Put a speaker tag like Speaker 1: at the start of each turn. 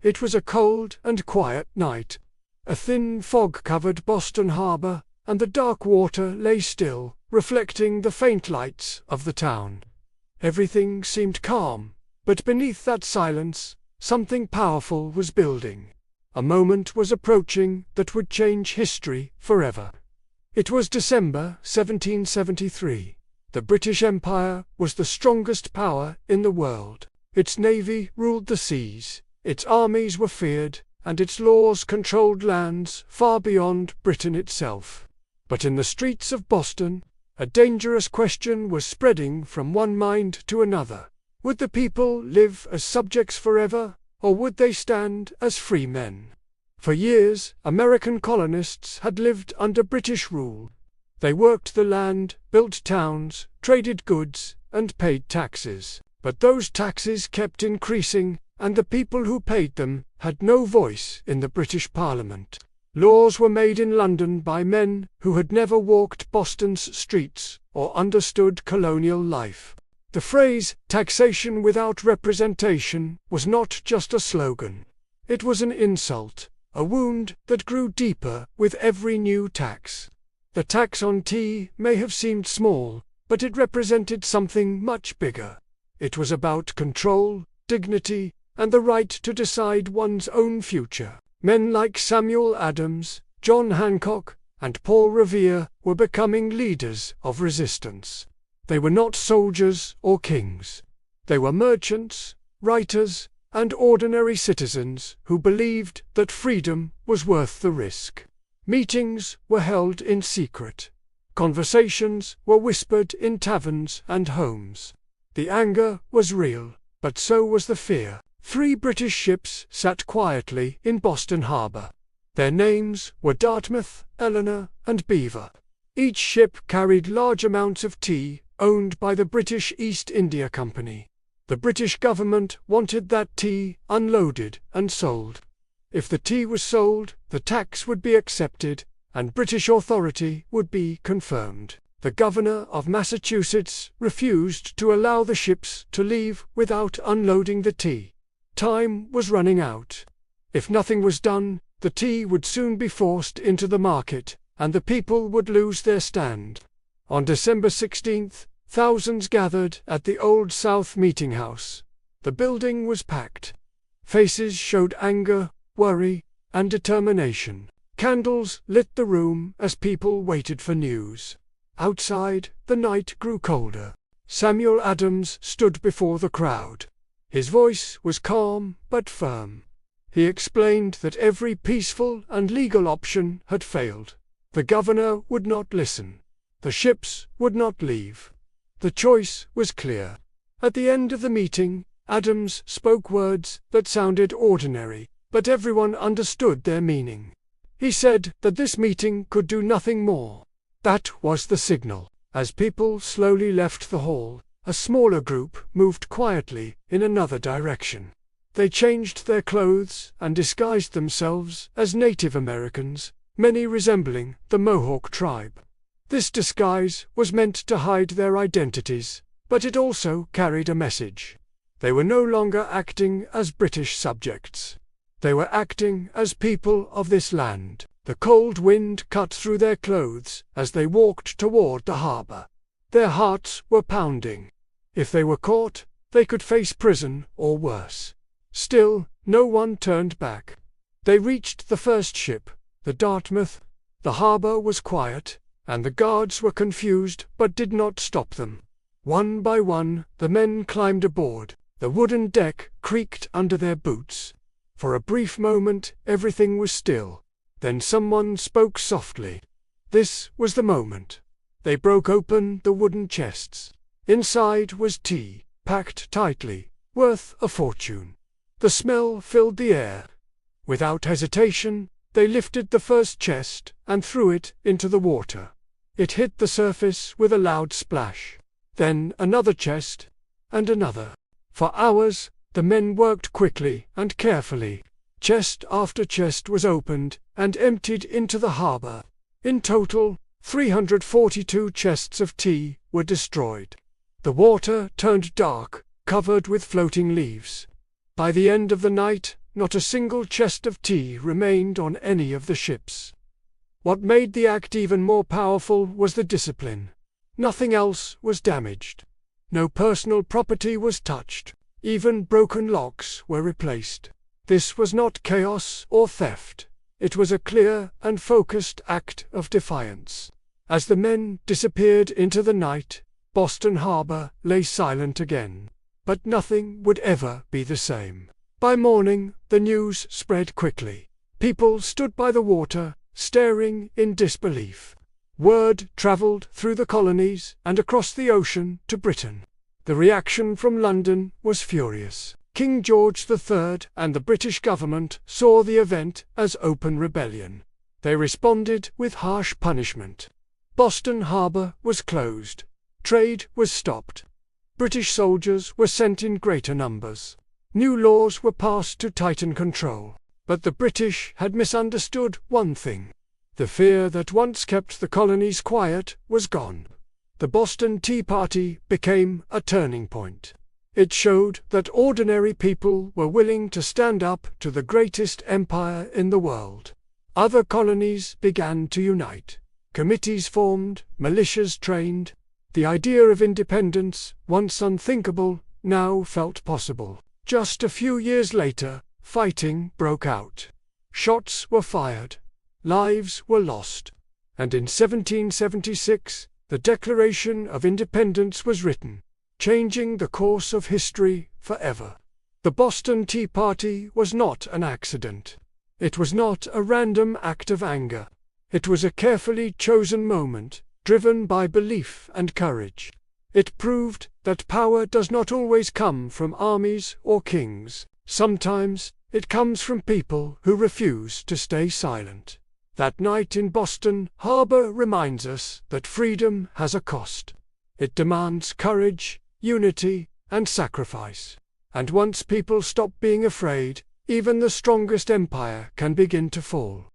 Speaker 1: It was a cold and quiet night. A thin fog covered Boston Harbor, and the dark water lay still, reflecting the faint lights of the town. Everything seemed calm, but beneath that silence, something powerful was building. A moment was approaching that would change history forever. It was December 1773. The British Empire was the strongest power in the world. Its navy ruled the seas, its armies were feared, and its laws controlled lands far beyond Britain itself. But in the streets of Boston, a dangerous question was spreading from one mind to another. Would the people live as subjects forever, or would they stand as free men? For years, American colonists had lived under British rule. They worked the land, built towns, traded goods, and paid taxes. But those taxes kept increasing, and the people who paid them had no voice in the British Parliament. Laws were made in London by men who had never walked Boston's streets or understood colonial life. The phrase, taxation without representation, was not just a slogan. It was an insult, a wound that grew deeper with every new tax. The tax on tea may have seemed small, but it represented something much bigger. It was about control, dignity, and the right to decide one's own future. Men like Samuel Adams, John Hancock, and Paul Revere were becoming leaders of resistance. They were not soldiers or kings. They were merchants, writers, and ordinary citizens who believed that freedom was worth the risk. Meetings were held in secret. Conversations were whispered in taverns and homes. The anger was real, but so was the fear. 3 British ships sat quietly in Boston Harbor. Their names were Dartmouth, Eleanor, and Beaver. Each ship carried large amounts of tea, owned by the British East India Company. The British government wanted that tea unloaded and sold. If the tea was sold, the tax would be accepted, and British authority would be confirmed. The governor of Massachusetts refused to allow the ships to leave without unloading the tea. Time was running out. If nothing was done, the tea would soon be forced into the market, and the people would lose their stand. On December 16th, thousands gathered at the Old South Meeting House. The building was packed. Faces showed anger, worry, and determination. Candles lit the room as people waited for news. Outside, the night grew colder. Samuel Adams stood before the crowd. His voice was calm but firm. He explained that every peaceful and legal option had failed. The governor would not listen. The ships would not leave. The choice was clear. At the end of the meeting, Adams spoke words that sounded ordinary, but everyone understood their meaning. He said that this meeting could do nothing more. That was the signal. As people slowly left the hall, a smaller group moved quietly in another direction. They changed their clothes and disguised themselves as Native Americans, many resembling the Mohawk tribe. This disguise was meant to hide their identities, but it also carried a message. They were no longer acting as British subjects. They were acting as people of this land. The cold wind cut through their clothes as they walked toward the harbor. Their hearts were pounding. If they were caught, they could face prison or worse. Still, no one turned back. They reached the first ship, the Dartmouth. The harbor was quiet, and the guards were confused but did not stop them. One by one, the men climbed aboard. The wooden deck creaked under their boots. For a brief moment, everything was still. Then someone spoke softly. This was the moment. They broke open the wooden chests. Inside was tea, packed tightly, worth a fortune. The smell filled the air. Without hesitation, they lifted the first chest and threw it into the water. It hit the surface with a loud splash. Then another chest, and another. For hours, the men worked quickly and carefully. Chest after chest was opened and emptied into the harbor. In total, 342 chests of tea were destroyed. The water turned dark, covered with floating leaves. By the end of the night, not a single chest of tea remained on any of the ships. What made the act even more powerful was the discipline. Nothing else was damaged. No personal property was touched. Even broken locks were replaced. This was not chaos or theft. It was a clear and focused act of defiance. As the men disappeared into the night, Boston Harbor lay silent again. But nothing would ever be the same. By morning, the news spread quickly. People stood by the water, staring in disbelief. Word traveled through the colonies and across the ocean to Britain. The reaction from London was furious. King George III and the British government saw the event as open rebellion. They responded with harsh punishment. Boston Harbor was closed. Trade was stopped. British soldiers were sent in greater numbers. New laws were passed to tighten control. But the British had misunderstood one thing. The fear that once kept the colonies quiet was gone. The Boston Tea Party became a turning point. It showed that ordinary people were willing to stand up to the greatest empire in the world. Other colonies began to unite. Committees formed, militias trained. The idea of independence, once unthinkable, now felt possible. Just a few years later, fighting broke out. Shots were fired. Lives were lost. And in 1776, the Declaration of Independence was written, changing the course of history forever. The Boston Tea Party was not an accident. It was not a random act of anger. It was a carefully chosen moment, driven by belief and courage. It proved that power does not always come from armies or kings. Sometimes it comes from people who refuse to stay silent. That night in Boston Harbor reminds us that freedom has a cost. It demands courage, unity, and sacrifice. And once people stop being afraid, even the strongest empire can begin to fall.